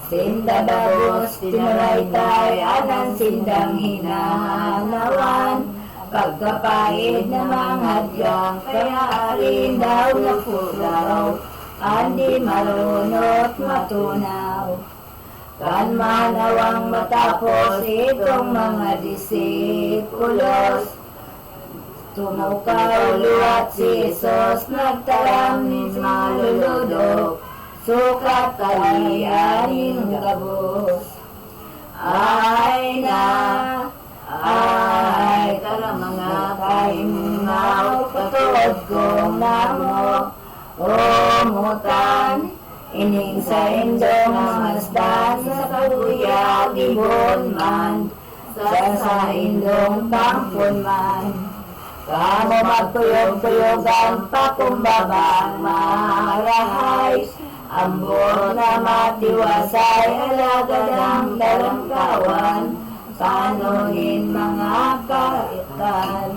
Sindabagos, tinuraytay, anan sindang hinanawan. Pagkapait na mga diyang, kaya alin daw na pulaw. Andi marunot matunaw. Kan manawang matapos itong mga disipulos. Tumukaw luwat si Jesus, nagtaram ni maluludok. Sukat kalianing gabos. Ay na, ay tara mga kaimaw, patuod kong namo. Umutan, ining sa indong masdan, sa kaluya libon man, sa indong tampon man. Kamo magtuyog-tuyogan pa kumbabang marahay, ambor na matiwasay, alagad ang dalangkawan, panuhin mga kaitan.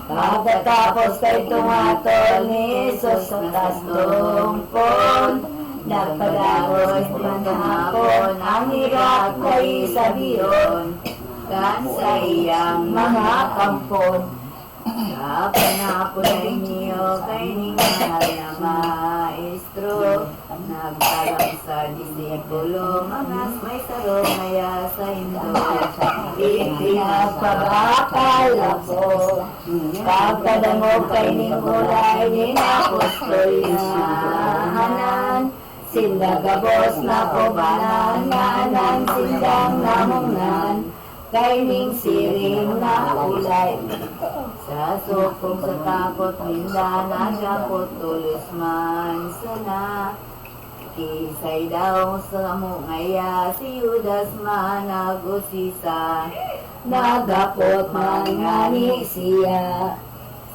Pagkatapos kay tumatol ni Jesus sa tastongpon, nagpadagos manahapon ang hirap kay sabiyon, kan sa iyang mga kampon. Kapanapon ay niyo kay ningal na maestro, nagtarang sa disipulo, mga may sarong maya sa indo. Itinagpabakal ako, pagkadangog kay Nicolay, ninapostol na hanan, sindagabos na kubanan, naanan sindang namungnan, kay ning siring na ulay. Sa sukong sa takot, minda na siya tulis man sana. Kisay daw sa mungaya, si Judas man nagusisa. Nagapot man nga ni siya.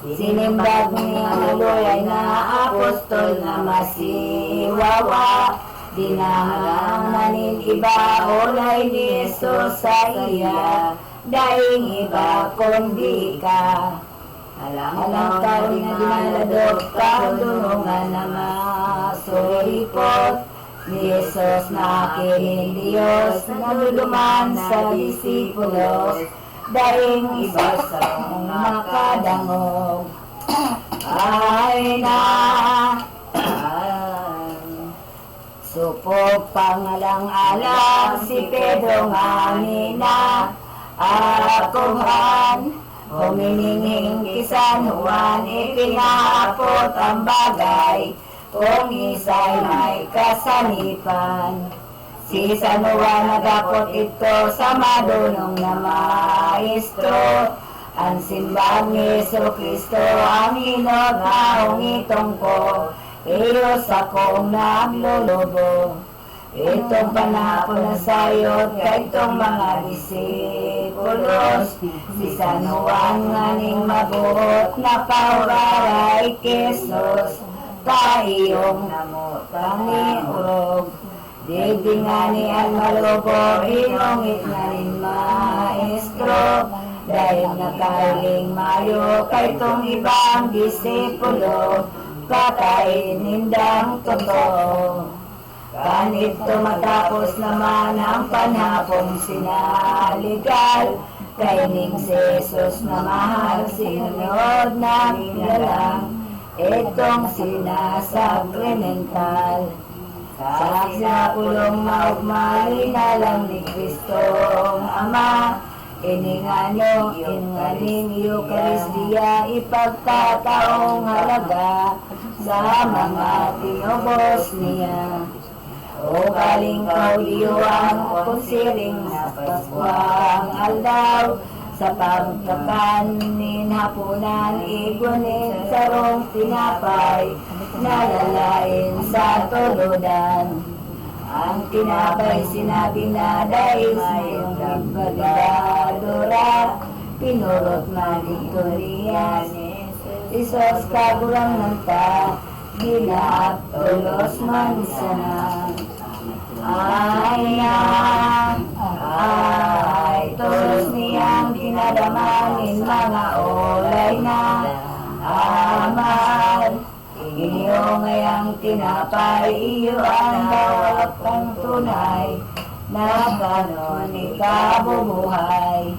Sinimbag ni Aloy na apostol na masiwawa. Dinahanganin iba, ulay ni Jesus sa iya, daing iba kundi ka. Alang taon na dinaladok, kadunungan na masuripot, ni Jesus na kining Diyos, naluluman sa disipulos, daing iba sa makadangog. Ay na, supog pangalang-alang si Pedro nga nina, akuhan, humininging kisan Juan, ipinapot ang bagay, kung isa'y may kasanipan. Si San Juan nagapot ito sa madunong na maestro, ang simbang ni Jesucristo ang hinog na hungitong ko, Diyos akong naglulubo. Itong panahon na sayot kay itong mga disipulos, si San Juan nganing mabuot na pauraray kesos, tayong namutang ni urog. Didi nga ni ang malubo, inongit nga rin maestro, dahil nakailing mayo kay itong ibang disipulo, kakain nindang totoo. Kanito matapos naman ang panahong sinaligal, kay ning si Jesus na mahal sinunod namin na lang, itong sinasakrimental. Sa sinapulong maugmali na lang ni Kristong Ama, ininganyo, ingaling Eucharistia, ipagkataong halaga sa mga tinubos niya. O galing kauliwan, kung siring na Paskuang aldaw, sa pagkakanin hapunan, igunin sa rong tinapay, nalalain sa tuludan. Ang tinapay sinabi na dahil mayong nagpagdadura, pinurot man ito niya ni Jesus kagurang nanta, ginatulos man sana. Ay tulos niyang dinadamanin mga olay na amal. Inyo ngayang tinapay, iyo ang bawat ang tunay, na ganon ikabubuhay.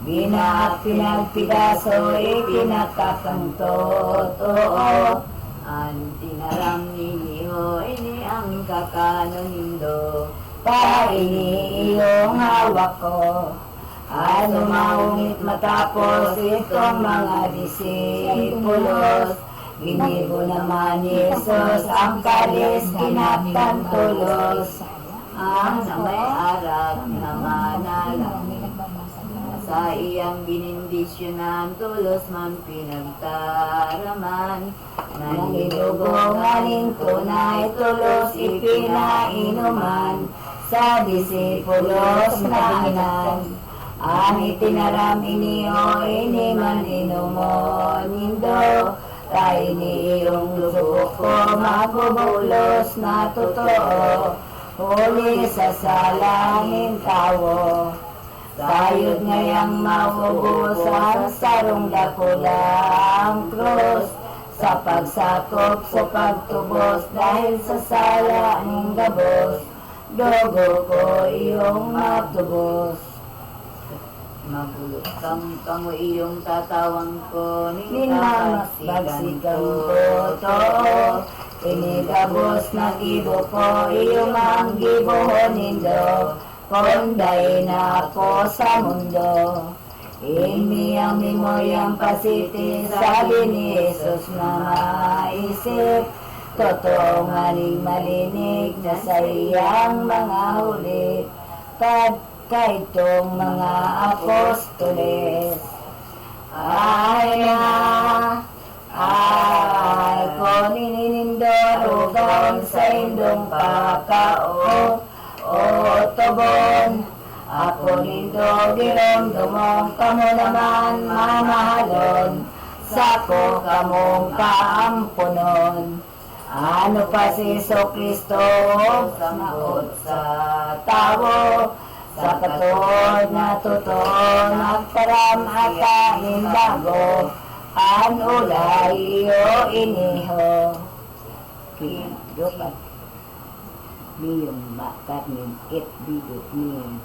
Binaak pinagpidaso, ikinakakang totoo. Ang tinaram niniho, ini ang kakano-nindo. Paini iyong hawak ko, ano maungit matapos itong mga disipulos. Ginibo naman ni Jesus ang kalis, kinaktan tulos. Ang na may aral na manala, sa iyang binindisyonan, tulos man pinagtaraman. Nangidugong aning tunay, tulos ipinainuman sa disipulos na inan. Ang itinaram iniyo, ini man inumon nindo. Tayo ni iyong lubok ko, mabubulos na totoo. Huli sa salangin tawo. Sayod ngayang maubos ang sarong dakulang krus. Sa pagsakop, sa pagtubos, dahil sa sala ng gabos, dogo ko iyong matubos. Magulo kamo iyong tatawang ko, Ninamas bagsigang ko to, inigabos na gibo ko, iyong ang gibohon nindo, konday na ako sa mundo. Ini ang memoryang pasiti, sabi ni Jesus na maisip, totoo nganing malinig na sa iyang mga huli, kaitong mga apostoles. Ay ko nininindoro gawin sa indong pakao, o tobon. Ako nindo diromdomong, kamo naman mamahalon, sako kamong kaampunon. Ano pa si Kristo, sangkot sa tawo, sa katod na totoo, nagtaram at kain bago, an ulay iyo iniho. Kindukat biyong makarnin it bidot niyong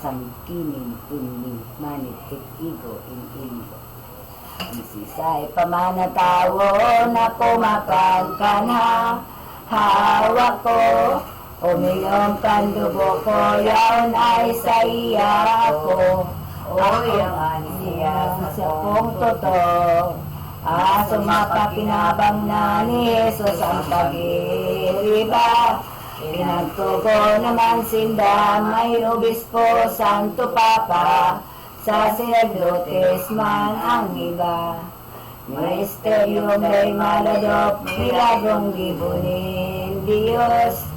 sangkinin ini manit it igo in iligo. Ang sisay pamanatawo na kumakagkana, hawak ko, umiyong kandugo ko, yaon ay sa iya ako. O yaman siya sa kong totoo. Sumapapinabang na ni Jesus ang pag-iriba. Pinagtugo naman sinda, may obispo, santo papa, sa sacerdotes man ang iba. Misteryong may maladop, milagrong gibunin Diyos.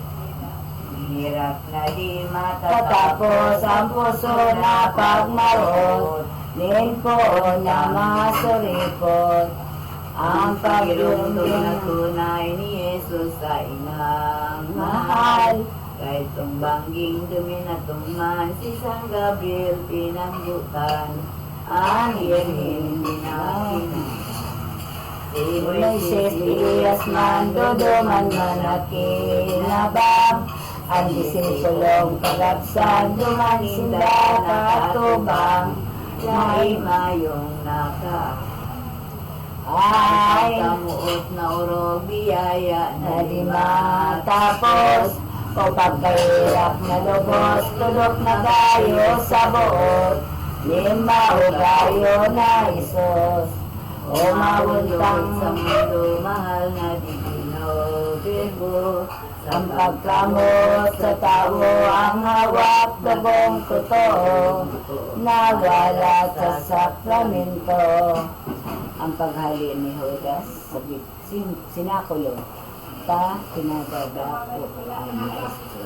hirap na di Tatapos ang puso na pagmarot, limpo na masuripot. Ang Paglundo na paglundo tunay ni Jesus sa inang mahal, kahit tumbangging duminatong man, si San Gabriel pinanggutan, ang iyahin dinakinan. Si Moises, Elias man, duduman man at kinabang. Ang disipulong kalapsan, dumansinda katubang. May mayong naka Ay, kamuot na urog biyaya na di matapos, o pagkahirap na lubos, tulok na tayo sa buot, lima o tayo na Isos. O mawuntang sa mundo, mahal na divino Virgo, ang pagkamot sa tao, ang hawak dabong totoo, nawala sa sakramento. Ang paghali ni Judas, sinakulo, pinagagapot ang Maestro.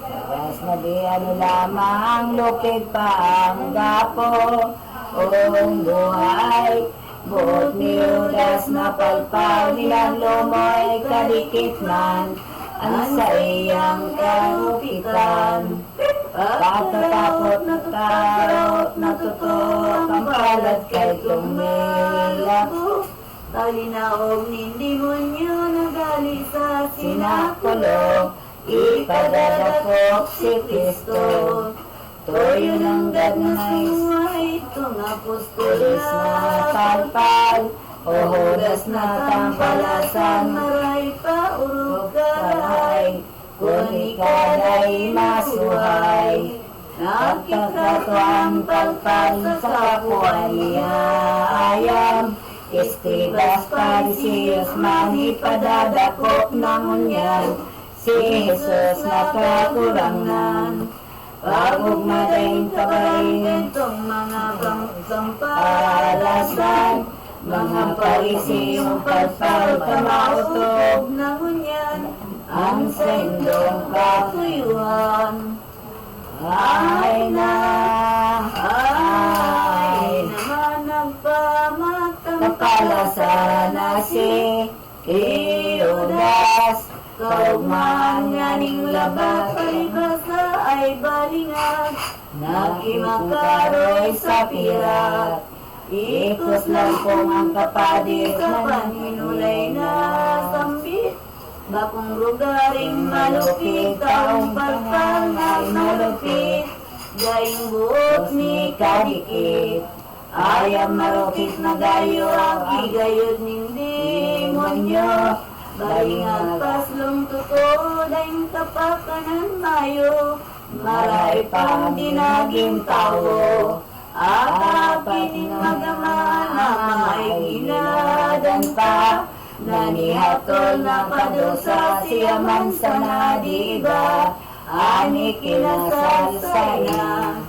Tapos na di ano lamang, lupig pa ang gapo, ang buhay. Buot ni Judas na palpaw, nilang lumoy kadikit man, ang sa iyang karupitan. Pagkatapot na tarot na totoo, ang palad kay tumilap, Kalinaog ning demonyo nagali sa Sinakulo, ipadadakop si Kristo. Toyo ng gadnais, itong pulis na palpal, o hudas na tampalasan, maray pa urog paray, kung ika'y masuhay. Nagkitrato ang palpal sa kapwa niya ayam, Escribas, Parisios, manipadadakop ng unyan, si Jesus nakakurangnan. Pagugmadain kabarin, itong mga palasan, mga Parisiyong palpal kamautob ng unyan, ang sendong katuyuan. Ay naman nagpamatang kapalasan na si Eudas, kaugmaan nga ning labat, palibasa ay balingag, nakimakaroy sa pirat. Ikos lang pong ang kapadir sa paninulay na sambit. Bakong lugaring malupit, taong palpal na malupit, gayong buot ni kadikit. Ayam marupit na gayo ang Igayod ning demonyo, balingag paslong tuto, daing kapakanan mayo, maray pang dinaging tao. At akin magaman na may ginadan pa, nanihatol na padusa siya man sa nadiba, ani kinasalsay na.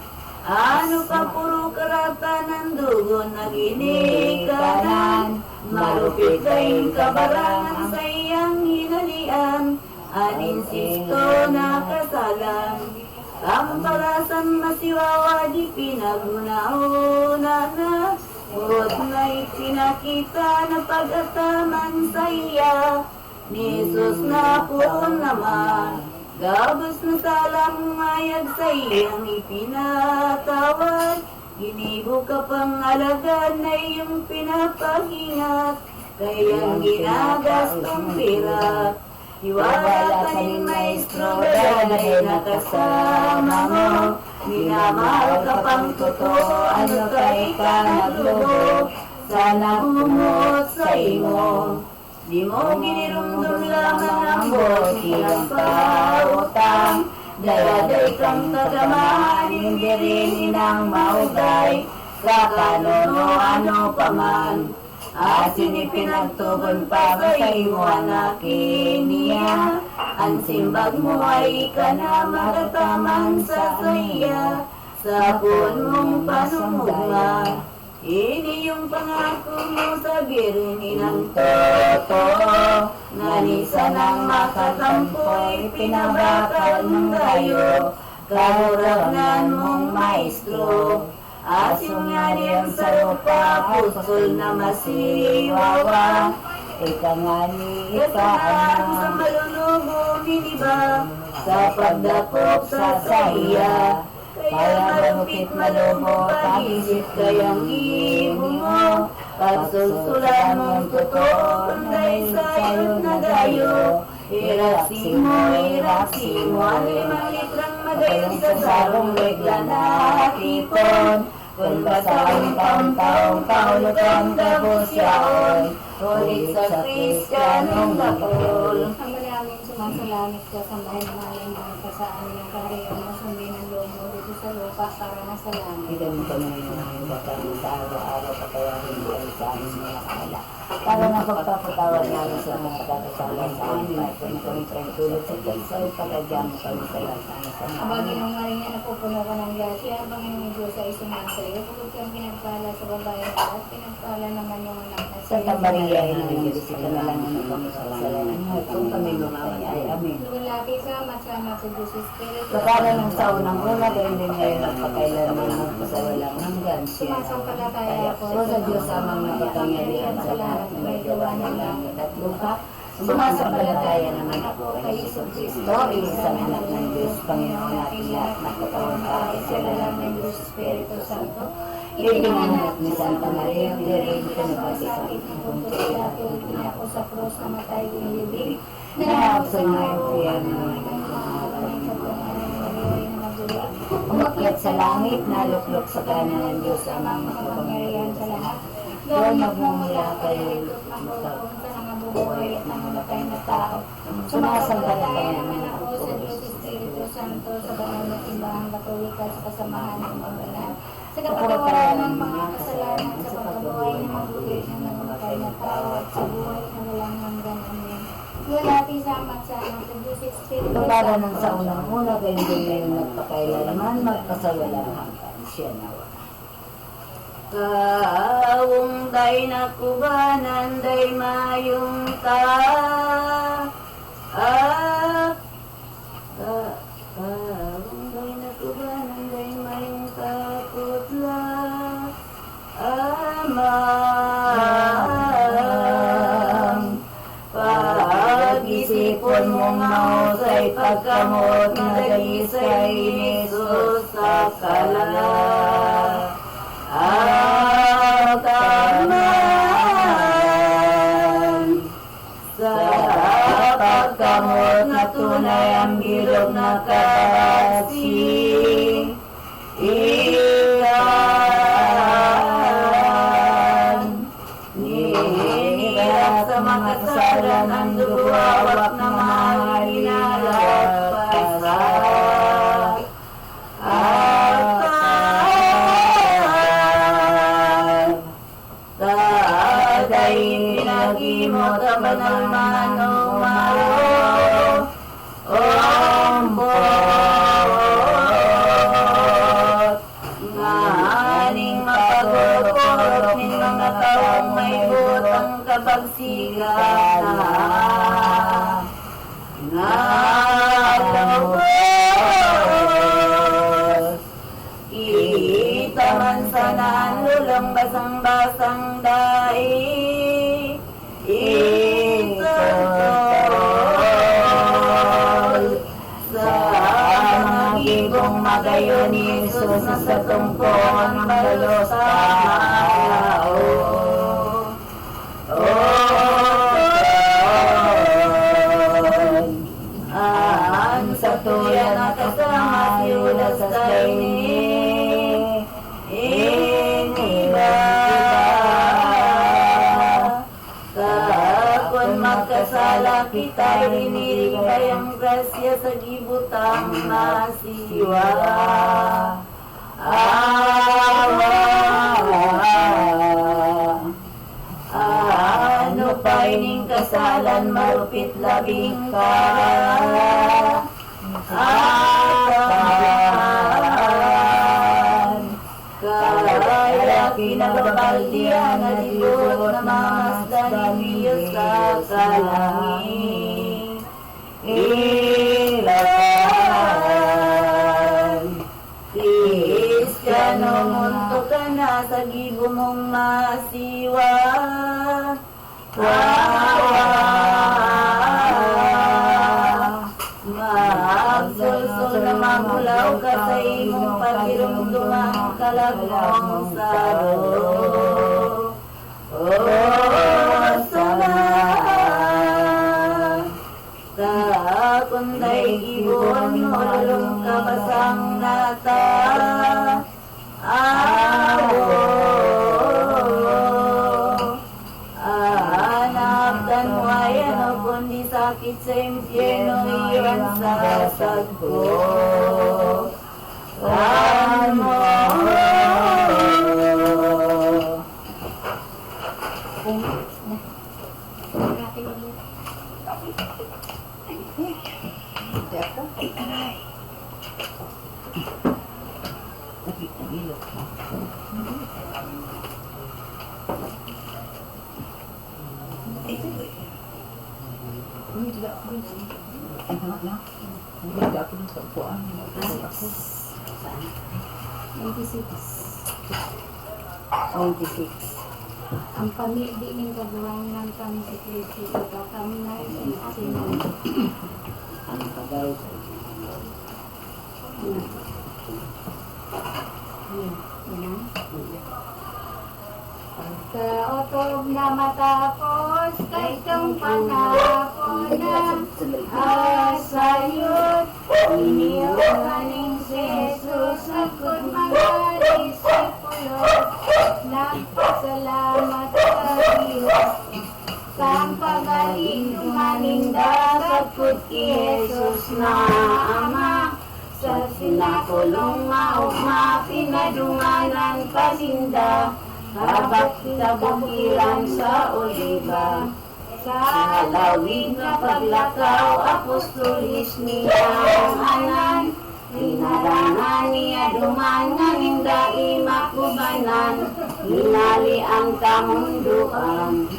Ano pa puro karatan ng dugo na ginikanan, marupit kayong kabarangan sa iyang hinalian, aninsisto na kasalan. Kampalasan masiwawa di pinagunauna na, Bukod na'y pinakita na pag-ataman sa iya, ni Jesus na po naman. Gabos na salang mayag sa iyang ipinatawad, ginibo ka pang alagad na iyong pinapahingat, kayang ginagastong pirat. Iwala ka ni Maestro, dahil nakasama mo, minamahal ka pang totoo, ano kay ka naglubo, sana humot sa imo. Di mo ginirumdum lamang ang bosi ng pautang, daladay kang kagamahan, hindi rin inang maugay, sa kanono ano paman. Asin ipinagtugon pa ba sa imo anakin niya, ang simbag mo ay ka na magataman sa saya, sa buwan mong panumugma. Ini yung pangako mo sa birni ng totoo, nganisa ng makatampoy, pinabakal ng rayo, kahuragnan mong maestro. Asyong nga niyang sa lupa, pusol na masiwawa, ikangani Kasalanan sa malulubo miniba, sa pagdakop sa sahiya. Kaya malupit malubo, pag-isip kayang ibo mo, pagsusulan mong totoo, kunday sa'yo na gayo. Iraksimo, ang 5 litrang magayon sa sarong regla na tipon. Kung basawin taong-taong paulot ang gabos yaon, ulit sa Kristiyanong gapol. Ang maraming sumasalamit ka sa mahimalang mga kasaan ng kaharian na sundin ang loob mo dito sa lupa para nasa langit. Hindi mo kami ng batang sa araw-araw patawarin mo kami sa aming mga kala. Para napagpapatawad namin sa mga pagkakasala sa amin at kung kami tayong tulad sa Diyos ay pagkadyan mo kami sa lahat ng Ang masama. bagay ng maring yan, napupuno ka ng grasya, ang Panginoon Diyos ay sumasayo. Pagod kang pinagpala sa babae at pinagpala naman yung anak na Santa Maria, Ina-Diyos, ka na lang ang kami sa kasalanan mo. Kung kami lumawan ay amin. Lumalaki ka, masama sa Diyos Espiritu. Kapara ng sa unang-una, gayon din ngayon at pagkailanman ng pasawalang hanggan siya. Sumasampalataya ako So sa Diyos amang nakapangyarihan sa lahat ng may gawa ng langit at lupa, sumasampalataya naman ako kay Isus Kristo, isang anak ng Diyos, Panginoon natin lahat na katawan pa, Sila lang ng Diyos Espiritu Santo. Ipinanganak ni Santa Maria, Virgen na sakit ng puso dati, pinako sa krus na matay inilibig. Nanawag sa mga iyan umakyat sa langit, naluklok sa kanan ng Diyos ang mga makapangyarihan sa lahat. Doon magmumula kayo ng buhay at nangamatay na tao. Sumasampalataya naman ako sa Diyos Espiritu Santo, sa banal na simbahang katolika, sa kasamahan ng mga banal, sa kapatawaran ng mga kasalanan, sa pagkabuhay ng mabuti ng nangamatay na tao, at sa buhay na walang hanggan. Amen. Wala sama sa Diyos Espiritu Para nang sa unang-una, kayo din ngayon nagpakailanman, magpasawalang hanggan. Siya nawa. Kaung day nakubanan day mayong ta kaung day nakubanan day mayong takutla amang pag-isipon mong mahusay pagkamot na dalisay ni Jesus sa kala Ataman sa pagkamot na tunay ang bilog na kabasi iyan niniyak sa makasalan ang duguawak na mga ginalagpasan Taday pinagimot ang banal manong maro ompot nganing mapagurot ning mga taong may butang kabagsigan nalabos kita man sana lulang basang-basang dai itol sa magigong magayon ni Jesus na sa tungkong balos tao sa tuya na kasama si Judas Taini iniba kapon magkasala kita rinirigay ang grasya sa gibutang masiwa ano pa ining kasalan marupit labing ka kaya kinababaldian na libot na mamasdan ni Diyos sa kalangin ilan Kristiyano munto ka na sa gibo mong masiwa magsulsul na mamulaw ka sa imong pagirumdumang kalagmong saro sunod kakunday ibon ulong kabasang nata kundi sakit sa impyerno iyan sa sagpo Ramo Ini tidak kunci. Anak-anak, tidak aku di perempuan. Aku 96. Ang pamilya ng kagawain ng kami sa Kristo, ikaw kami na rin sa atin. Ang tagay sa Yan. Pagkaotob na matapos, kay kang panapon na asayot. Iniumaning si Jesus, akot mga disipulot. Nagpasalamat sa Diyos, sang pagaling maninda, sakot ki Jesus na Ama. Sa sinakulong maugma, pinadunganan pasinda. Habang kabukiran sa oliba, sa lawig na paglakaw, apostolis niyang anan. Inarangan niya duman, nga nindai makubanan, hinali ang kamunduan.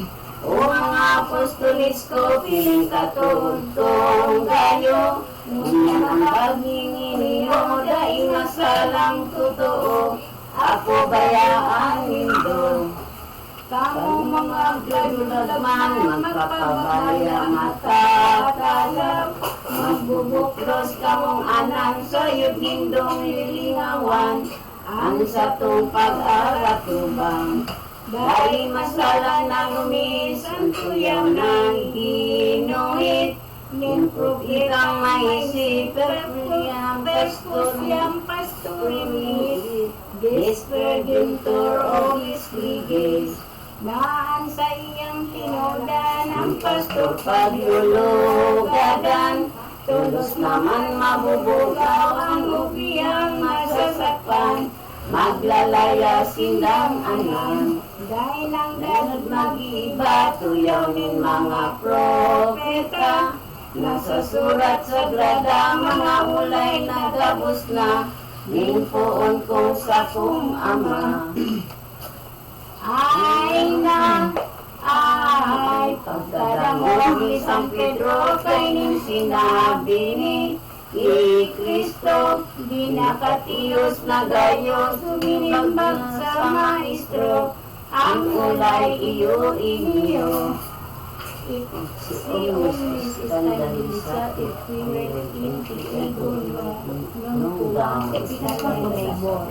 O mga apostolis ko, piling katuntong kayo, ngunyan ang paghingi niyo, dahil masalang totoo. Ako bayaan nindo. Kamong mga gadulagman, magpapabaya matatalap. Magbubuklos kamong anan, sayod nindong lilingawan. Ang sa tong pag-aratubang. Dahil masala na lumis, ang tuyaw na ginuhit. Nimprove itang maisip, perpuyang pastoryang pastoryang. Desperdentor o isliges, naan sa iyang tinodan ang pastor paglulugadan. Tulos naman mabubugaw ang ubiyang masasakpan, maglalaya sindang anan. Dahil ang dalag mag-iba, tuyaw nin mga propeta. Nasa surat sagrada, mga ulay na gabos na. Nimpoon ko sa kong Ama. Ay na, ay, pagkadangon ni San Pedro, kay ning sinabi ni Kristo, di nakatiyos na gayo, suminimbag sa maestro, ang ulay iyo inyo. Si Unis Skandalisa, Ipiwet, Intiigulo, Nungkulang, Epinagmebo.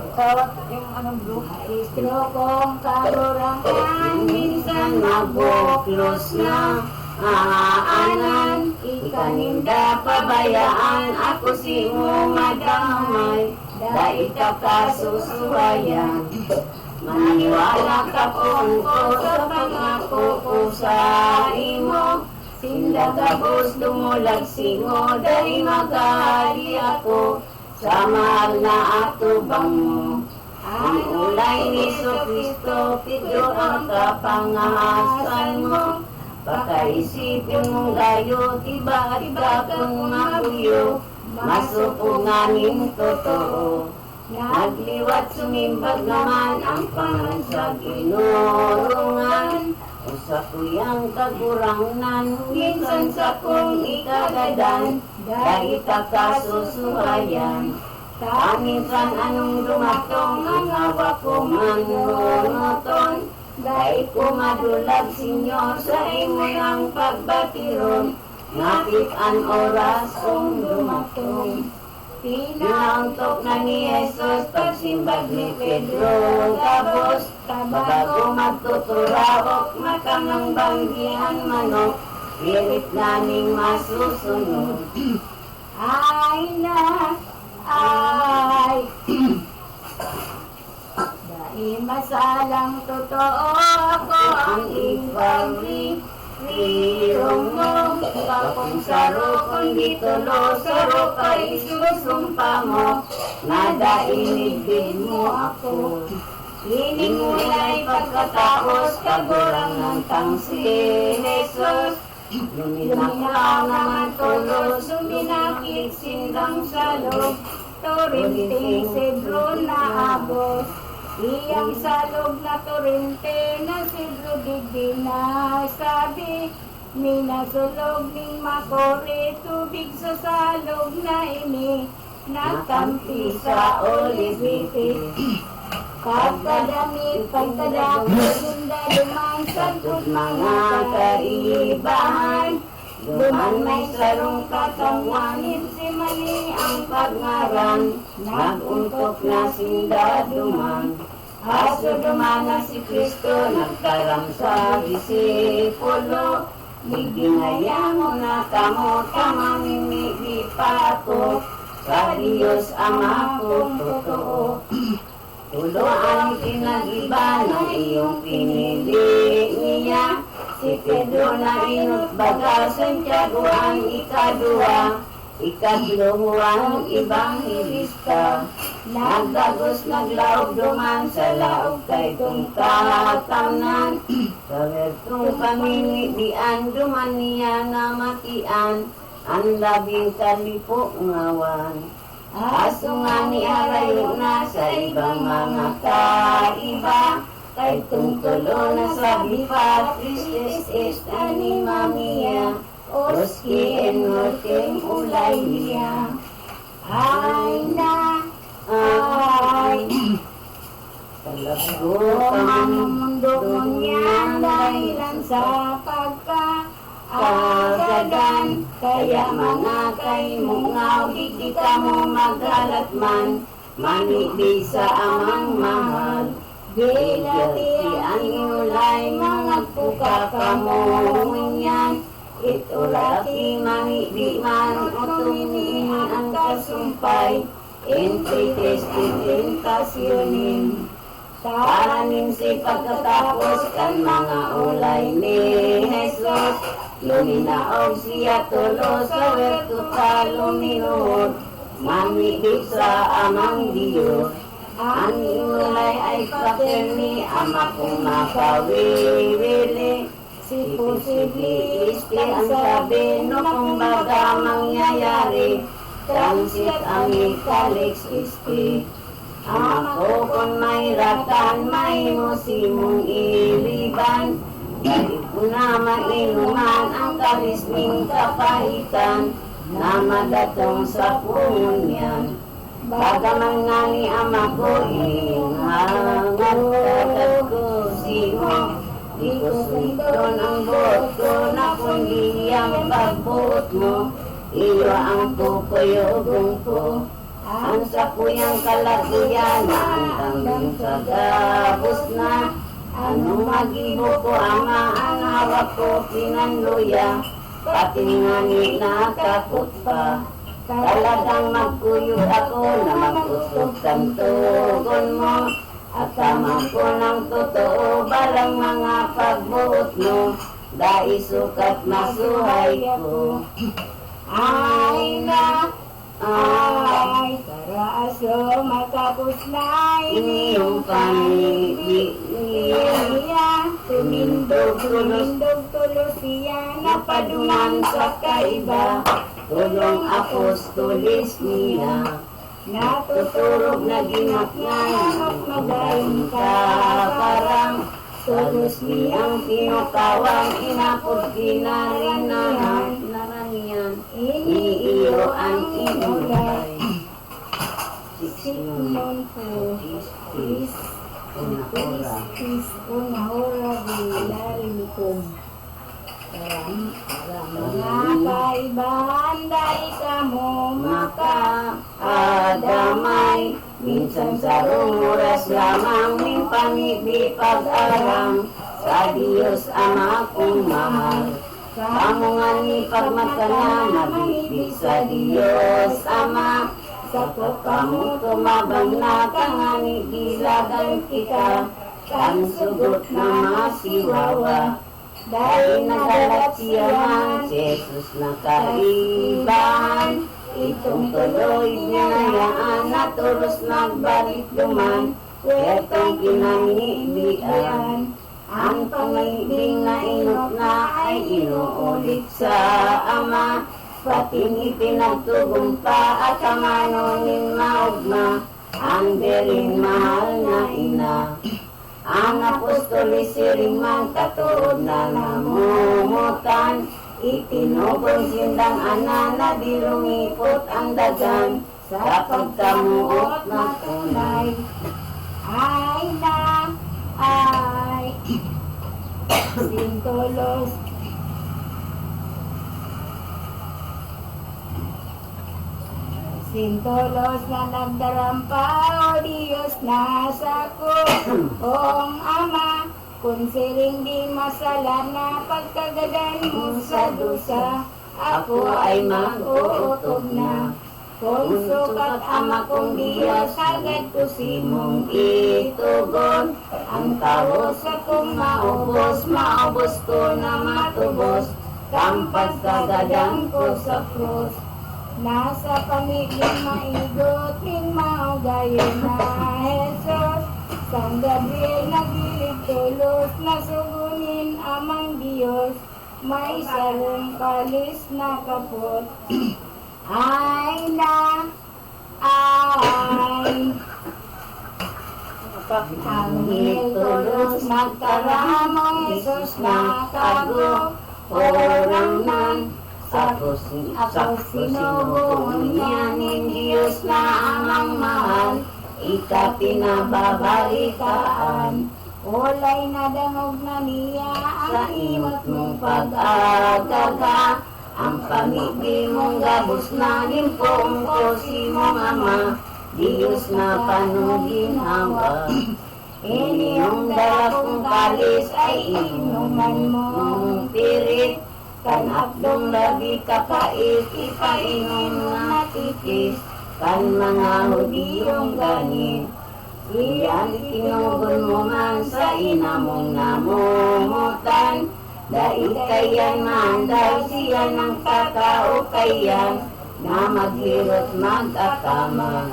Yung anong bro? Maestro kong karurangan, minsan magbuklos na aanan. Ikaninda pabayaan, ako si mo madamay, dahil ka kasusuhayan. Maniwala ka po sa pangako ko sa imo. Sinda gabos dumulag singo, dahil magali ako sa mahal na atubang mo. Ang ulay ni Kristo, Pedro ang kapangahasan mo. Pakaisipin mong gayo, tiba-tiba kang maguyo, masupunganin totoo. Nagliwat sumimbag naman ang pansag inurungan. Usa kuyang kagurangnan, minsan sa kong ikagadan, dahil kakasusuhayan. Kaminsan anong dumatong, ang awa ko manunuton, dahil ko madulag Senyor sa imong pagbatiron, ngapit ang oras kong dumatong. Pinangtok na ni Jesus pagsimbag ni Pedro tapos bago magtuturawok makangang banggihan manok pilit naming masusunod. Ay na, ay dahil masalang totoo ako ang ibang Rirong mo, kapong saro, kundi tulo, saro ka isusumpa mo, nadainibig mo ako. Hiling mo na'y pagkatapos, kagurang ng tangsi, Jesus. Luminaw naman tulo, suminakit sindang salog, turinting sedro na abos. Iyang salog na torente na sidro digdi na sabi, minasulog ning makore tubig sa salog na ini, nakampi sa olibiti. Pagkadamit, pagkadamit, sunda duman sa mga kaibahan. Duman may sarong katanwanin, si mali ang pagngaran, naguntok na sinda duman. Aso dumana si Kristo, nagkaram sa disipulo. Bigingaya mo na kamo, tamamimili pa ako. Sa Diyos Ama ko totoo. Tuloan pinag-iba ng iyong pinili niya. Si Pedro na inutbaga, Santiago ang ikadua. Ikatlo ang ibanghilista. Nagdagos naglaog duman sa laog kay kong katamnan. Sa wertong pamimidian duman niya na matian. Ang labing kalipo ngawan. Aso nga ni arayo na sa ibang mga kaiba. Kay tungtulo na sabi pa, Tristes est anima mia. Oski en mortem ulay niya. Ay na, Ay, talagdo ang ang mundo mo niyan dahilan sa pagkaagadan. kaya mga kaimungaw, di ka mo maghalatman. Manibig sa amang mahal. Bilati ang ulay, mga puka ka mo yan. Itulati manibig man o tumingin ang kasumpay. Entre testifikasyonin. Paranin si pagkatapos kan mga ulay ni Jesus. Luminaog siya tulo sa werto ka luminod. Mamibig sa amang Diyos. Ang ulay ay paterni, ama kong makawiwili. Si posible isti ang sabi, no kung baga mangyayari. Transit ang ikalix isti. Ama ko kung may ratan, may musimong iliban. Dahil ko na mainuman ang karisning kapahitan na madatong sa punyan. Bagaman nga ni ama ko, ihangat kagat ko simo. Di ko sunton ang buot ko na kundi ang pagbuot mo. Iyo ang kukuyogong ko. Ang sapuyang kalaguyan na ang tanggang kagabos na. Anong magibo ko ama, ang hawak ko pinanluya. Pati nga ni nakakot pa. Talagang magkuyog ako na magusog kang tugon mo. At tama ko ng totoo balang mga pagbuot mo. Dahil sukat masuhay ko. Ay na, ay, para aso matapos na Iniyong panibig niya. Tumindog tulos siya, Napaduman sa kaiba. Tulong apostolis niya. Natuturog na ginakyan. Magaling ka parang. Tulos niyang pinukawang. Inapod kinarinahan. Naraniyan. Iniiyo ang inulay. Sigmund Is unahora bilarikom. Mga kaibahan dahil ka mo Makakadamay. Minsan sa oras lamang min panibig pag-arang. Sa Diyos Ama kong mahal. Kamu nga ni pagmatanan, nabibig sa Diyos Ama. Sa kamu tumabang na kangani dilagan kita. Kan sugot na masiwawa. Dahil nagalat siya man, Jesus na kaibahan. Itong tuloy binayaan na tulos nagbalik duman. Wertong kinangibian. Ang pangibig na inot na ay inuulit sa Ama. Pating ipinagtugong pa at ang anonin maugma. Ang bering mahal na ina. Ang apostolis siring man katuod na namumutan. Itinubong sindang ana na dilungipot ang dagan. Sa pagkamuot na tunay. ay na, ay sintolos Sintolos na nagdarampa, o Diyos na sako, Ong Ama, kung siling di masala na pagkagadan mo sa dusa, ako ay mag-uutob na. Kung sukat Ama kong Diyos, agad ko simong itugon. Ang tawos akong maubos, maubos ko na matubos, kang pagkagadan ko sa krus. Nasa pamiging maigot, ning maugayo na Jesus. Sang Gabriel nagilid tulos, nasugunin amang Diyos, may sarong kalis na kapot. Ay na, ay. Ang tulos magkaramong Jesus na kago, orang nan. Ako sinubuhon niya ng Diyos na amang mahal, ikapinababalitaan. Ulay na dangog na niya ang imot mong pag-agaga, ang pamibig mong gabos na limpong ko si mong Ama, Diyos na panuginawa. Iniyong dala kong kalis ay inuman mong pirit, kan abdong lagi kapait, ipainom na titis, kan mga Hudiyong ganit. Iyan tinugon mo man sa ina mong namumutan, dahil kayan man, dahil siya ng katao kayan, na maghirot mag-akama.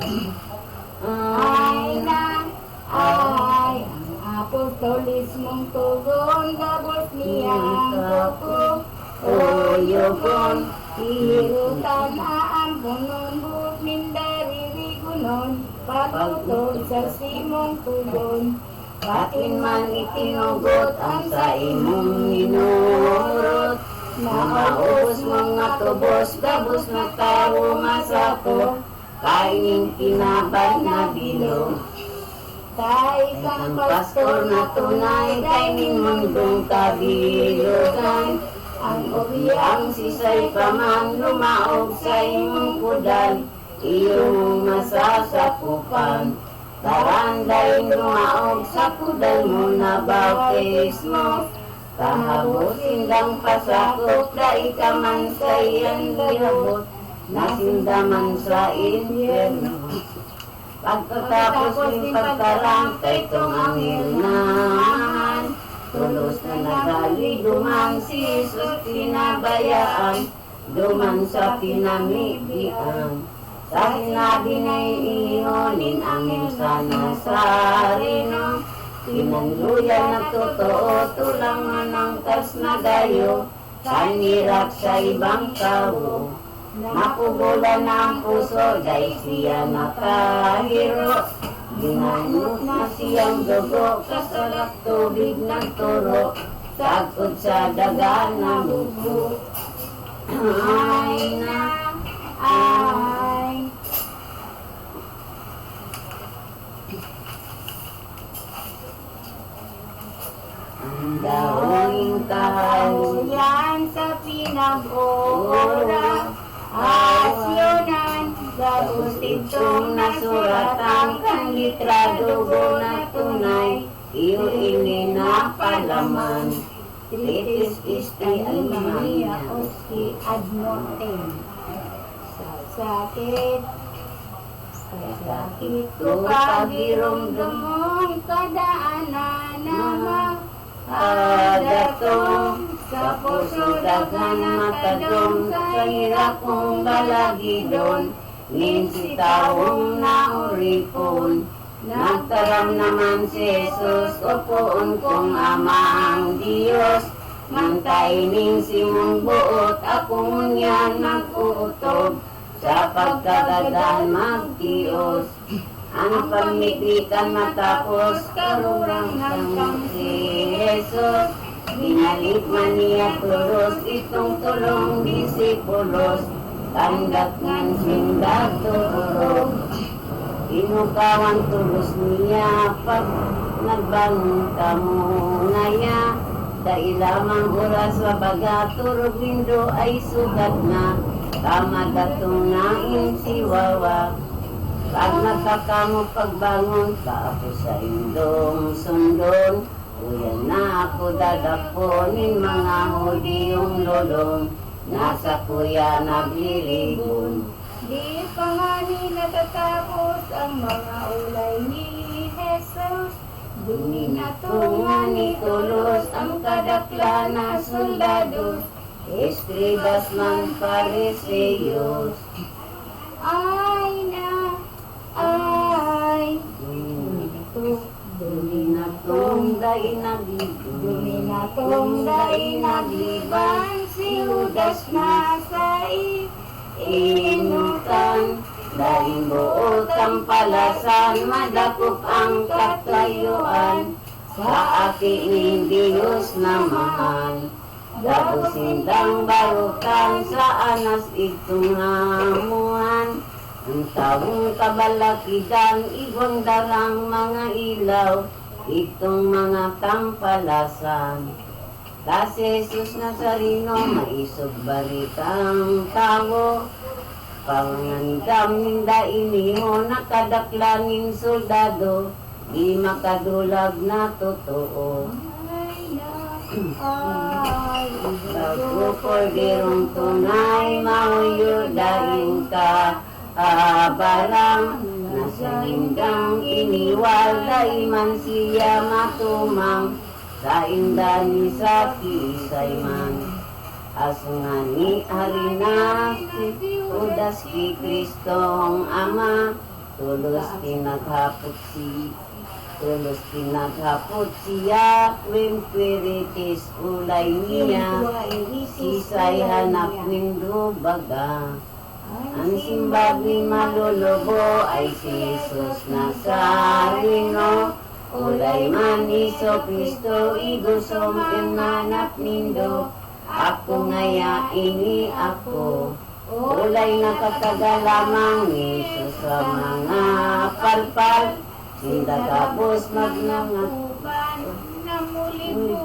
Ay na, ay, ang apostolis mong tugon, gabos niya ang kuko. O yogon, hirutan aampunon, buknin daririgunon, patutol sa simong tugon. Batin man itinugot ang sa imong minurot, na maubos mga tubos, gabos na tao masako, kainin kinabay na bilog. Kay kang pastor na tunay, kainin mundong kabilogan, ang ubiyang sisay paman lumaog sa imong kudal, iyong masasakupan. Taranday lumaog sa kudal mo na bautismo, kahabot sindang pasakop, dai ka man sa iyang lihapot, nasindaman sa impyerno. Pagkatapos ng pagkarangkay tong anghel naman, tulos na nagali duman si Jesus pinabayaan, duman sa pinamibian. Sa sinabi na iyonin angel sa Nazareno, pinanluyan na totoo, tulang manangkas na dayo, sanirap sa ibang tao. Napugulan ang puso, dahil siya nakahiro, ginanot na siyang dugo, kasalak tubig ng turo, sagkod sa daga na buko. Ay na, ay. Ang daong kahuyan sa pinag-oora, asyonan, gabos itong nasuratan, kan litrado na tunay, iyo ini na palaman. Tritis isti Maria oski admotem. Sa sakit ko pagirumdumong kadaanan naman, adatong sa puso daghan matadong, sa hirap kong balagidon, minsi taong nauripon. Nagtaram naman si Jesus, upuon kong amang Diyos, mangkaining simong buot, akong yan mag-uutob, sa pagkagadan magtios. Ang pamiglikan matapos, karurang hanggang si Jesus, binalik man niya tulos, itong tulong disipulos, tanggap ng sindag turog. Inukawan tulos niya, pag nagbangon kamo ngaya, dahil lamang oras sa baga, turog lindo ay sugat na, Tama datong nain si Wawa. Pag nagkakamo pagbangon, ako sa indong sundon. Uyan na ako dadaponin mga hudiyong lolong. Nasa kuya naglilibon. Di pa nga nila tatapos ang mga ulay ni Jesus. Dumi na tunga ni tulos ang kadakla na soldados. Escribas man pariseyos. Ay na, ay. Dumi na tong dainagliban. Dumi na tong dainagliban, si Judas na sa Inutan, dahil buot ang palasan, madakop ang katayuan. Sa aking Diyos naman, dabos sindang barukan sa anas itong hamuan. Ang taong kabalakidan, ibang darang mga ilaw, itong mga kampalasan. Kasi Jesus Nazareno, maisog balitang tao. Pangandam ninda inimo, nakadaklaning soldado, di makadulag na totoo. Pagkukordirong tunay, mauyudain ka, barang. Nasa lindang iniwalay man siya matumang, sa indani sa kisay man. Asungan ni Harina, Judas ki Kristong Ama, tulos pinaghapot siya, kwempiritis ulay niya, sisay hanap windo baga. Ang simbag ni malulubo ay si Jesus Nazareno, ulay man Iso Kristo, igusong inanap nindo. Ako ngaya ini ako, ulay nakakagalamang Isus sa mga palpal. Sinda tapos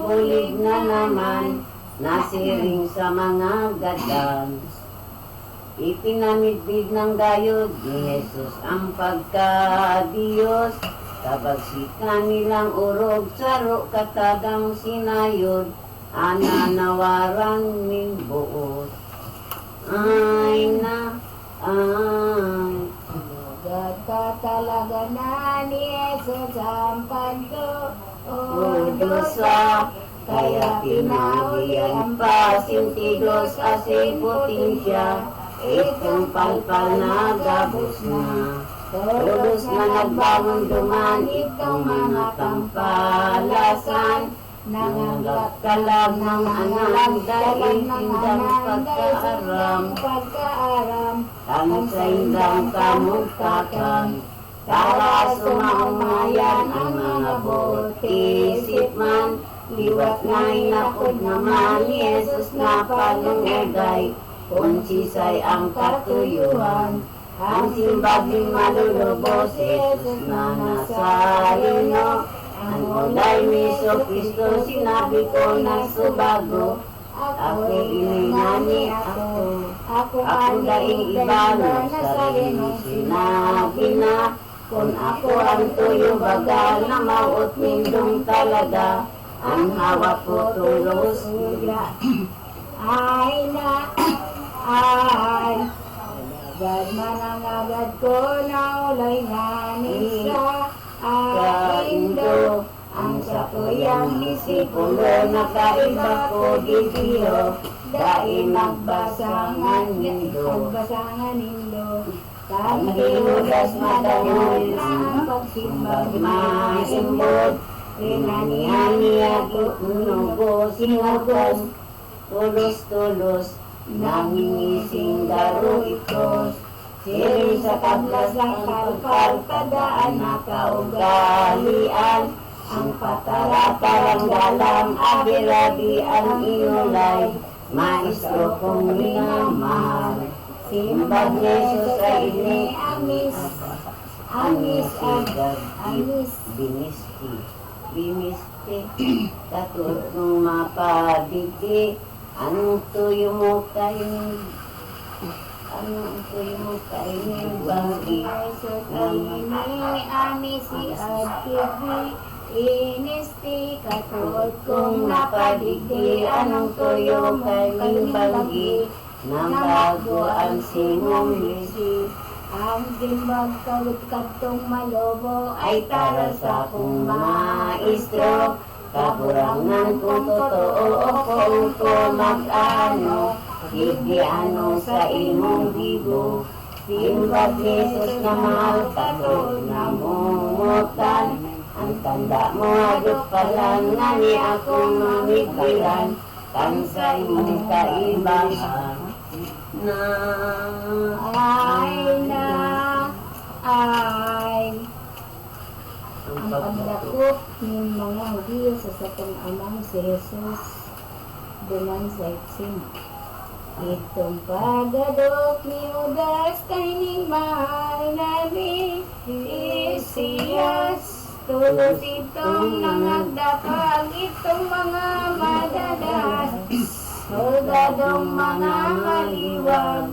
bulig na naman, nasiring sa mga gadan. Ipinamidbid ng gayod ni Jesus ang pagka-Diyos. Kabagsika nilang urog, saro katagang sinayod, ananawaran min buot. Ay na, ay. Gagka talaga na ni Jesus ang panto, O Diyosa, kaya pinawian pa sintidos asin puting siya, itong palpal na gabos na. Tulos na nagbangon duman, itong mga kampalasan. Nanganggap kalab ng anak, dahil tindang pagkaaram. Ang sa indang kamugtakan, para sumaumayan ang mga botisip man. Liwat nga'y napod naman, Jesus na panungagay, kung sisay ang katuyuhan. Ang simbag ni malulubos, Jesus na Nazareno. Ang ulay ni Kristo, sinabi ko na subago. Ako ininani ako daing ibalo sa rin sinabi na. Kung ako ang tuyo bagal na maut mindong talaga, ang hawak ko tulos bigla. Ay na, ay. Agad man ang agad ko na ulay nga nisa. Kaindo, ang sa tuyang disipulo, nakaiba ko didiyo, dahil nagbasangan nindo. Ang Judas madamol ang pagsimbag maimbod, rinanianiya nubo singagon, tulos-tulos, nangingising daro itos. Siring sa tablas ng palpal, tadaan na kaugalian. Ang patara-tarang dalang, abirabi ang inulay, maestro kong minamahal. Simbag ni Jesus ay ini, amis agad, bimisti, katulong mapadigi, anong tuyo mo kayo? Ang tuyo kainin bagi So kaini ani si Adkibi Inisti katulad kong napadigdi anong tuyo mong bagi Nang bago ang simong lisi Ang dimbag kalutkat-tong malobo ay para sa akong maestro. Kakurangan kung totoo o kung ko mag-ano, hindi ano sa imong bibo. Simbag Jesus na mahal katulad na mumutan. Ang tanda mo agad palang nga ni akong mamigbiran. Kang sa imong kaibahan na ay ang pagdakop ng mga Hudyo sa sakong amang si Jesus duman sa iksin. Itong pagadok ni Judas kay mahal na ni Isiyas. Tulos itong nangagdapag itong mga madadas. Soldadong mga maliwag.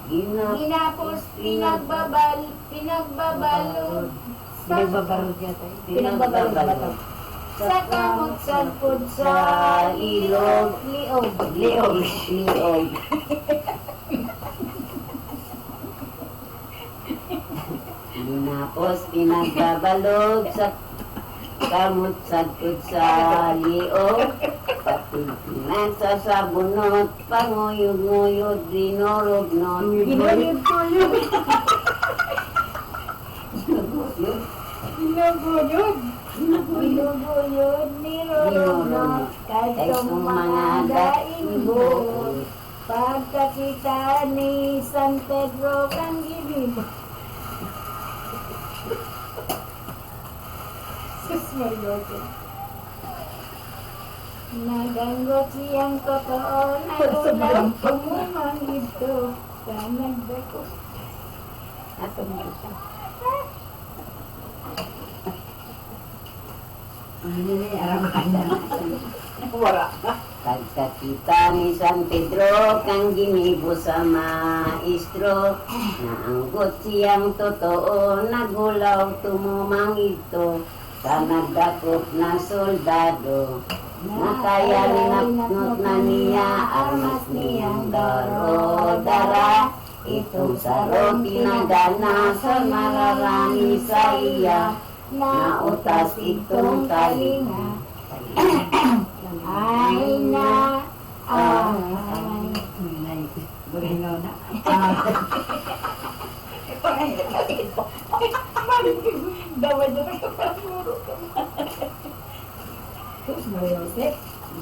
Ginapos pinagbabalot. pinagbabalot Sa kamot sagpod sa ilog. liog. Ginapos pinagbabalog sa kamot sagpod sa liog. Patignan sa sabunot, panguyog-nguyod, dinurog-not. Ginuyod ko yun. Ginuguyod ni Rorog Kayong mga dainggo Pagkakita ni San Pedro kang gibib. Sus Mario. Naganggot siyang totoo na ulang umumang ito. Kanag ko. Atong kita. Pagkakita ni San Pedro kang ginibo sa maestro, naanggot siyang totoo, nagulaw tumumang ito sa nagdakop na soldado. Nakaya ninapnot na niya armas niyang daro-dara, itong saro pinagana sa mararami sa iya. Nautas itong kalinga Ay na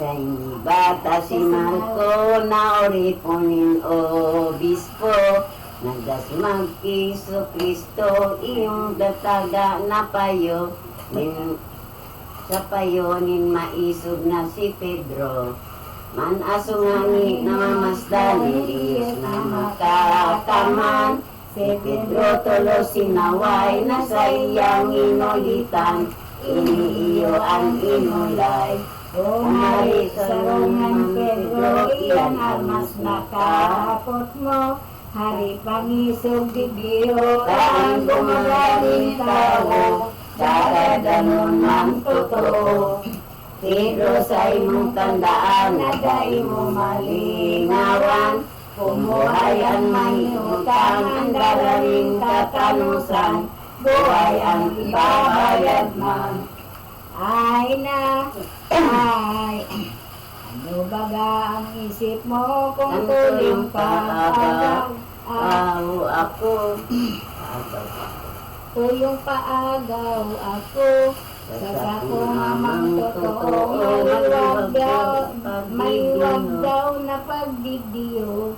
Dahil bata si Marco na oriponin obispo, nagdasmag Iso Kristo, iyong dataga na payo, sa payonin maisog na si Pedro. Man asungani na mamasdali, Diyos na makakaman, si Pedro tulos sinaway na sa iyang inulitan, iniiyo ang inulay. Umari sa lungan Pedro, iyan armas na kahapot mo. Hari pangisog bibiyo, kaan gumagaling tao. Daradanon man totoo. Pedro sa imong tandaan, na dai mo malingawan. Kumuhay ang mahintutang, ang daraling katalusan. Buhay ang ibabayad man. Ay na, ay, ano baga ang isip mo kung Ang tuling tuling paagaw? ako, Tuyong paagaw ako, sa sakong amang totoo, may wag daw na pagdidiyo.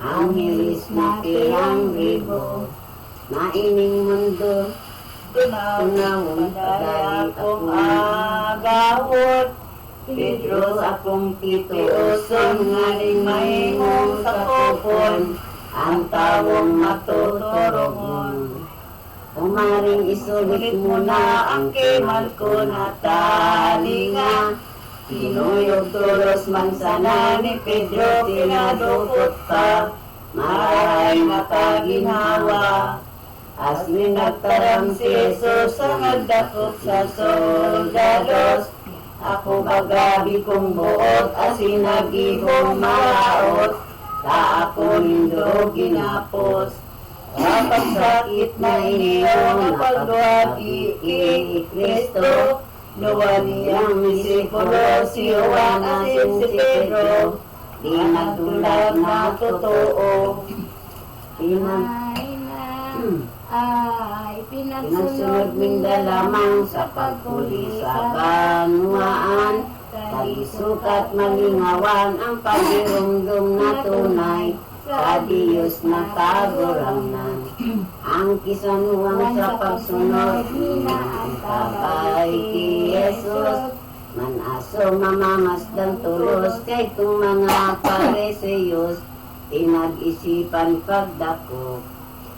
ang hilis na pirang ribo, maining mundo, tunawang pagali akong agawot. Pedro akong tituoson, ngaling mahimong sakopon, ang tawong matuturongon. Umaring isulit mo na ang kemal ko na talinga. Tinuyog tulos man sana ni Pedro, tinadukot pa. maray makaginhawa. As minagtarang si Jesus ang nagdakop sa soldados, ako bagabi kong buot as sinagihong maraot, ta ako nindo ginapos. Kapag sakit na iniyo na pagduwagi kay Kristo, luwa niyang disipulo si Juan at si Pedro, di nagtulad na totoo. Ay Pinagsunod minda lamang sa pagpuli sa banwaan, kalisukat malingawan ang pagdirumdum na tunay, sa Diyos na kagurangan. Ang kisanuan sa pagsunod, ang kabay ki Jesus, manaso mamamasdan tulos, kay kung mga pareseyos, tinag-isipan pagdako.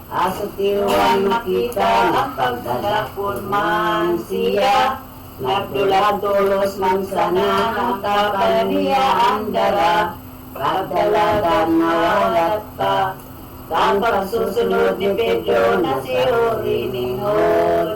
Aso tiruan makita ang pagdadakon man siya, nagdulag tulos man sana ang kapal niya ang dara, pagdalagan nawalat pa. Ang pagsusunod ni Pedro na si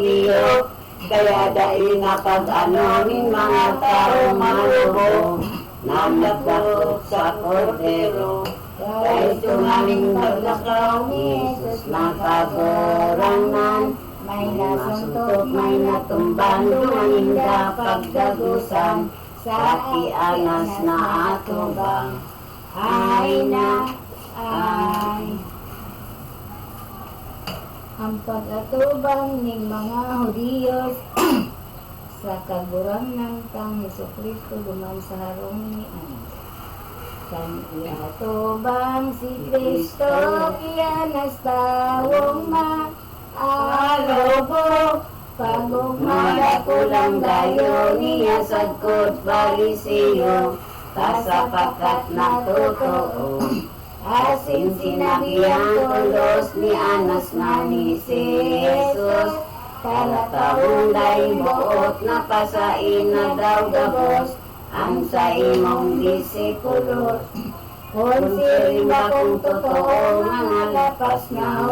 Dio, kaya daing napag-ano ng mga tao malubo, nagdakot sa kordero. Kaya tumaming paglakaw ni Jesus na kagorangan, may nasuntok, may natumban, dumaninda pagdagusan, sa iangas na atubang. Ay na, ay. ang pag-atubang ng mga Hudiyos sa kagurangan kang Jesucristo duman sa harong ni Anas. Kan iatubang si Kristo, iyanas tawong maalobo, pagugmada kulang dayo niya sagkod Pariseo, kasapakat na totoo. Asin sinabihan tulos ni Anas na ni Jesus, kalatawong day buot na pasain na daw gabos, ang sa imong disipulo. Kung sila kung totoo, mga lapas na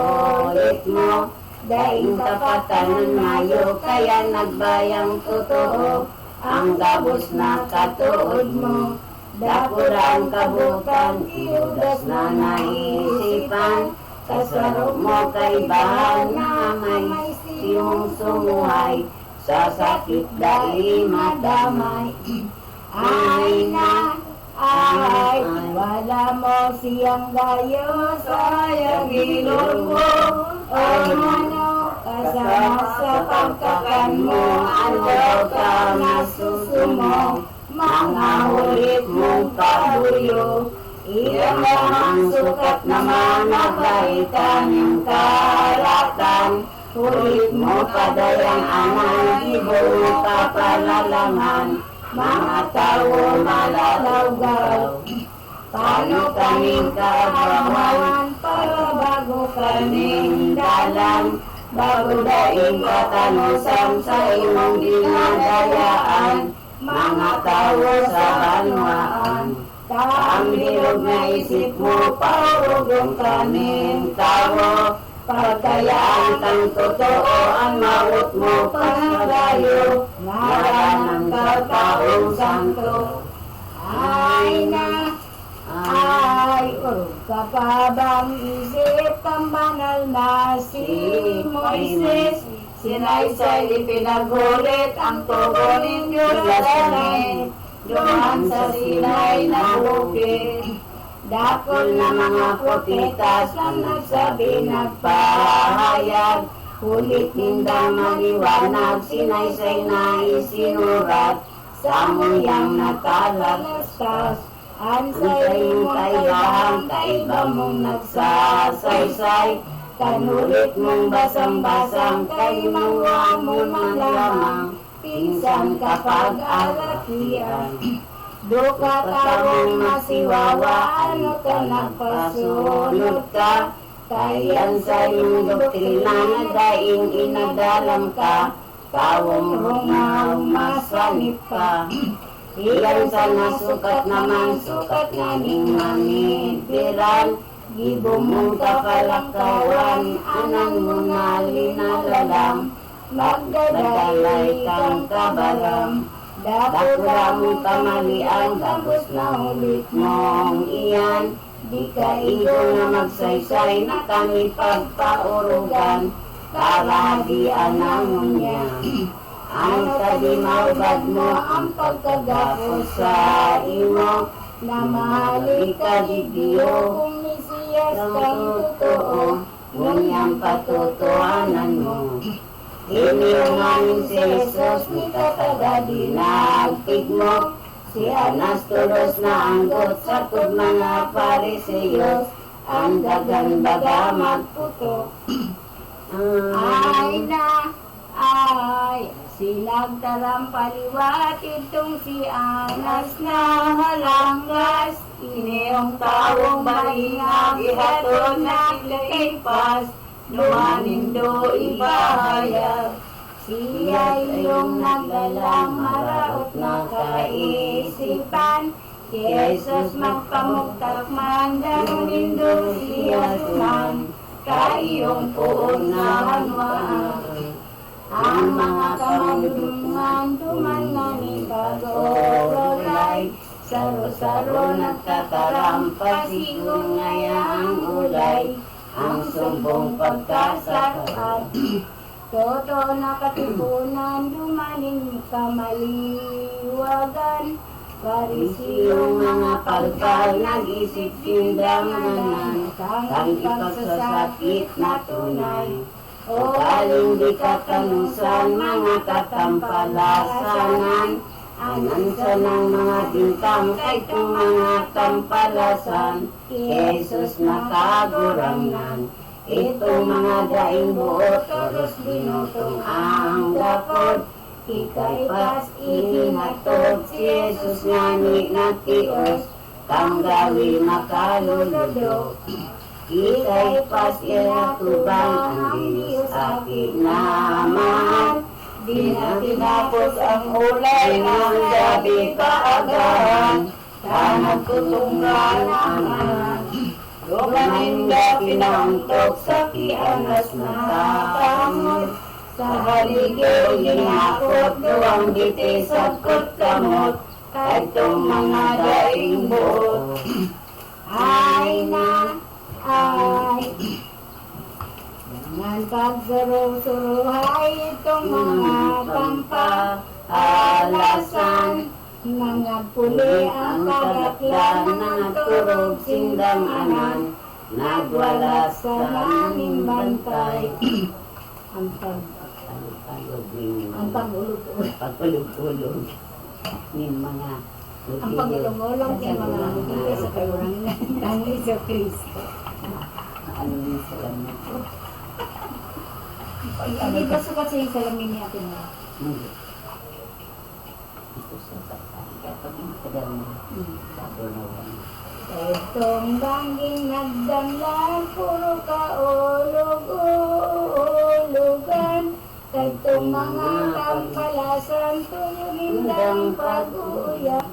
ulit mo, daing tapatan ng mayo, kaya nagbayang totoo, ang gabos na katuod mo. Dakura ang kabutan, iudas na naisipan, kasaro mo kay bahal na may siyong sumuhay, sa sakit dahil madamay. Ay na, ay, wala mo siyang dayo, sayang ilong mo. O ano, kasama sa pagkakan mo, ano ka nasusumo, mga hulit mong pabuyo. Iyan lang ang sukat naman na baitan yung karatan, hulit mo padayang anay, ibong papalalangan. Mga tao malalawgaw, paano kaming kaagawan, para bago kaming dalan, bago daing katanusan sa imong dinadayaan, mga tao sa banwaan. Ang bilog na isip mo, paurugong kaming tao, pagkayaan kang totoo, ang mawot mo pangalayo, ngalan ng kataong santo. Ay na, ay, urog ka pa bang isip kang banal na si Moises, sinaysay ipinagulit ang tugon ng Diyos sa langit, duman sa Sinai na bukid. Dakol na mga propetas ang nagsabi nagpahayag, hulit nindang maliwanag, sinaysay na isinurat, sa muyang nakalastas. Ansay mo kaibang, kaiba mong nagsasaysay, kanulit mong basang-basang, kay mangwa mo man lamang, pinsan kapag alakian. Duka tarong masiwawa, ano ka nagpasunod ka, kayan sa iyong doktrina na daing inadalam ka, tawong rungaw masanip ka. Iyan sa nasukat naman, sukat nga ning mamipiran, Gibong kapalakawan, anan mo na linalalang, magdadalay kang kabaram. Dakura mong kamalian, tapos na ulit mong iyan. Di ka igo na magsaysay, na kami pagpaurugan, para di anamon niya. Ano ka di maubad mo, ang pagkagapos sa imo, na mahali ka di Diyo, kung Mesiyas kang totoo, ngunyang patutuanan mo. Iniyungan si Jesus, ni katagadi nagpigmo, si Anas tulos na anggot sa mga Pariseyos, ang dagan baga magputo. Ay na, ay, sinagtarang paliwat itong si Anas na halanggas, iniyong tawong mahingag ihatod na ipas, lumanindo ibahayag. Siya iyong nagdalang maraot na kaisipan, si Jesus magpamugtak man, darunindo siya suman, kaiyong puon na hanwaan. Ang mga kamadungan duman nga ni Pag-orolay, saro-saro nagtatarampas, sigong ngaya ang ulay, ang sumbong pagkasarat. Totoo na katipunan, dumaning kamaliwagan, Parisiyong mga palpal, nag-isip tindanganan, kang ipagsasakit na tunay. O galing di katanusan, mga katampalasanan, anansa ng mga bintang, kay itong mga tampalasan, Jesus nakaguramnan. Itong mga daing buot, toros binutong ang dapod, ikay pas ihinatod, si Jesus nga ni nagtios, tanggawi makaluludo. Ikay pas inatuban, ang Diyos aking naman, di na tinapos ang ulay ng gabi kaagahan, tanag kutunggan naman. Lumaninda pinangtok sa kianas na kamot, sa haligay ginakot, duwang diti sabkot kamot, kahitong mga daing buot. Ay na, ay, dengan pagsuro-suruhay itong mga tampalasan, mga puli ang kagatlan, nagturog sindanganan, nagwala sa langing bantay. Ang pagulog-ulog ng mga Ang pagulong-ulong ng mga bibigay sa kayurang ng Iso Kristo. ano yung salamat ko? Hindi ba sukat sa yung salamin niya mo? Hindi. Ito sa tatay. Kapag matagal na, sabunawan. Itong bangging nagdanlan, puro kaulog-ulugan. Itong mga kampalasan, tuyugin ng pag-uya.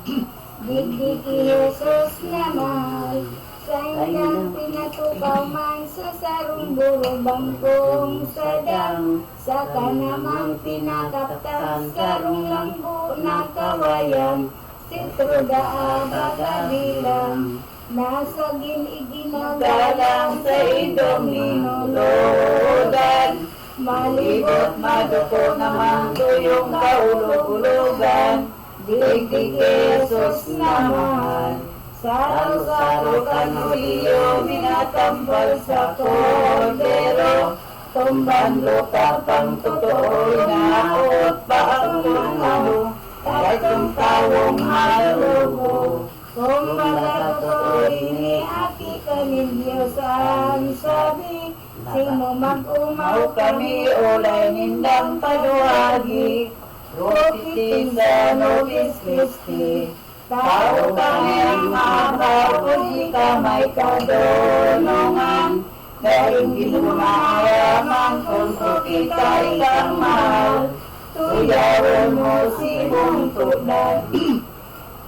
Digdig Jesus na mahal, sa inyong pinatukaw man sa sarong burubang kong sadang. Saka namang pinakaptan, sarong lambu na kawayan, sitruda abagabilang, nasa giniginagalang sa idong ninulugan. Malibot maduko naman tuyong kaulog-ulugan, digdig Jesus na mahal. Saro-saro kanuliyo, minatampal sa kordero, tumban lupa pang totoo, inaot pa ang ano, kahit ang tawong halugo. Kung baga totoo ini, aki kami Diyos ang sabi, sino mag-umaw kami, ulay nindang paluagi, rupitin sa nobis Christi. Tao kami ang mabaw, di ka may kadolongan, dahil ginumayaman kung kita'y kang mahal, tuyawin mo si buntunan.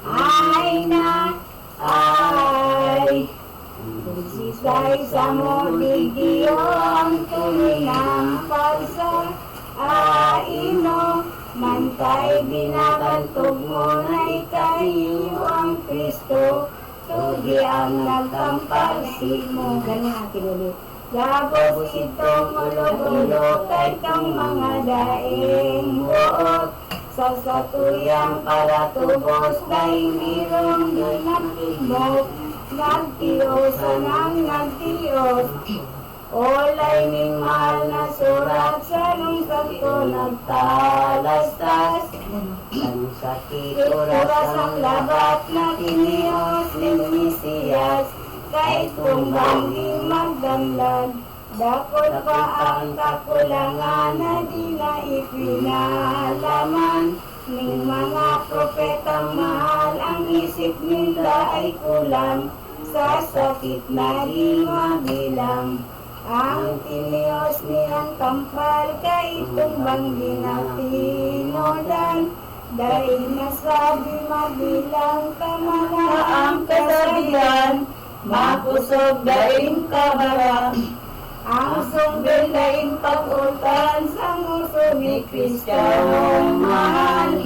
Ay na, ay, kung si Isa-isa mo digdiyo ang tuloy ng pagsa-aino. Mantay binabantog mo na ikayo ang Kristo. Tugi ang nagtampal mo. Ganun natin ulit. Gagos itong ulo-ulo kay kang mga daing buot. Sa satuyang para tubos dahil mirong dinakibok. Nagtiyosan ang nagtiyos. Olay ning mahal na surat sa lungsod ko nagtalastas. Ang sakit Oras ang labat na kiniyos ni Mesiyas. Kahit tumbang di magdamlag, dakot pa ang kakulangan na di na ipinalaman. Ning mga propetang mahal, ang isip nila ay kulang, sa sakit na di mabilang. Ang tiniyos niyang tampal, kahit tumbang di na tinodan. Dahil nasabi mabilang, tama na ang kasabihan. Makusog daing kabaran, ang sunggal daing pag-utan sa nguso ni Kristiyano mahal.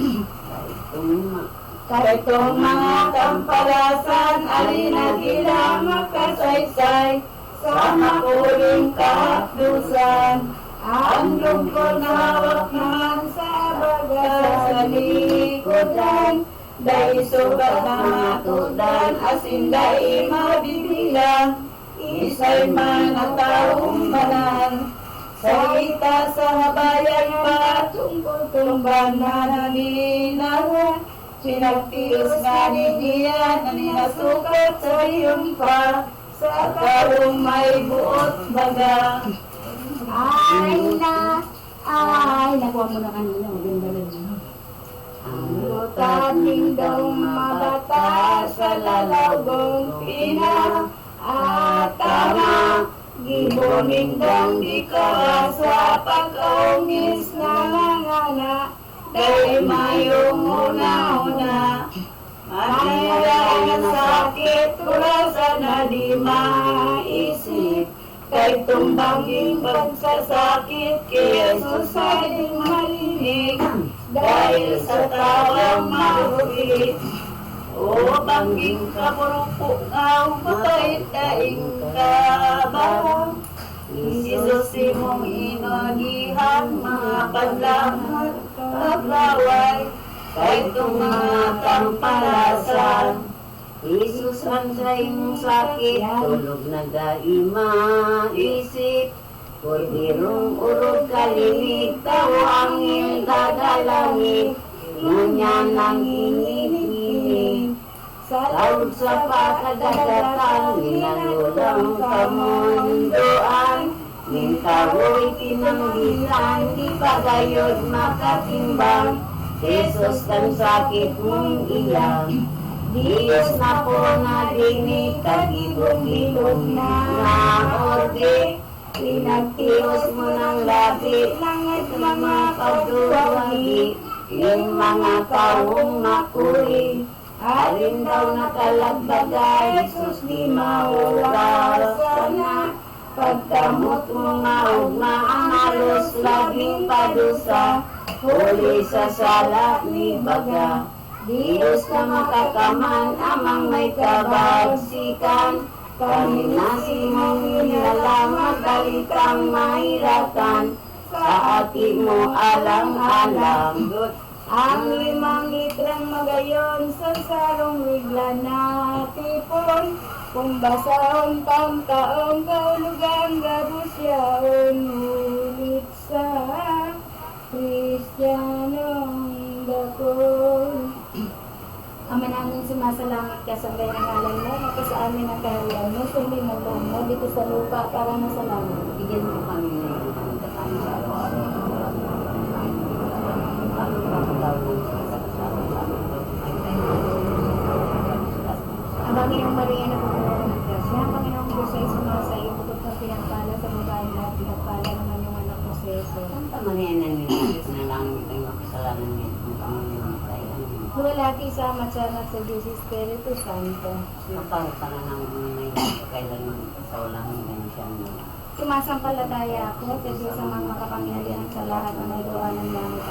Kaitong mga kampalasan, alin gila makasaysay sa makuling kahapdusan. Ang lungkot na hawak naman sa bagas sa likodan. Dahil sugat na matudan, asin dahil mabibilang, isa'y mga taong banan. Sa ita sa habayan pa, tungkol na naninahan. Sinagtios nga ni Diyan, na ninasukat sa iyong pa, sa karong may buot baga. Nakuha mo na kanina, maganda lang. Ang lutaning daw mabata sa lalawgong pinaatama. Giboning daw di ka sa pag-ongis na ngangana. Dahil mayong una-una. Mayroon ang sakit, kurasa na di maisip. Kay tumbanging pagsasakit, kay Jesus ay di malinig. Dahil sa tawang mahupit, o bangging kapurupo nga upatay daing kabaho. Jesus imong inagihan, mga padlangan, kaglaway, kahit itong mga kampalasan. Jesus ang sa imong sakit, tulog na daima isip. Purdirong urog kalimig, tao ang iyong dadalangin, ngunyan ang inibig. Sa pakadagatan, minalulang kamunduan, mintawoy tinanggilan, di pagayod makatimbang. Jesus kang sakit mong iyang, Diyos na po nadinig, kagibog-bilog na orde. Pinagtios mo ng labi, langit mga pagduwagi, yung mga taong makuri. Alin daw nakalagbagay, Jesus di mauwasan na. Pagkamot mo maugma, ang halos labing padusa, huli sa sala ni baga. Diyos na makakaman, amang may kabagsikan. Kami nasi mong inalaman, balitang mahiratan, sa atin mo alang-alang. Ang limang litrang magayon, sa sarong bigla na tipon. Kung basahon pang taong kaulugan, gabusyaon ulit sa Kristiyanong dakon. Ama namin, sumasalangit ka sa ng ngalan mo, maka sa amin ang kaharian mo, sundin mo mo dito sa lupa para nasa langit. Bigyan mo kami ng pagkakaan sa araw-araw. Ang Panginoong Maria na pupunan ng grasya, ang Panginoong Diyos ay sumasa iyo, bukod na pinagpala sa babae na pinagpala naman yung anak mo si Jesus. Santa Maria, Nanay ng Diyos, na langit ay makasalanan niya, ang Panginoon tayo. Hulati sa matsanat sa Diyos Espiritu Santo. Kapag pananang may kailan sa ulang hanggang siyang Sumasampalataya ako sa Diyos ang mga makapangyarihan sa lahat ng luha ng langit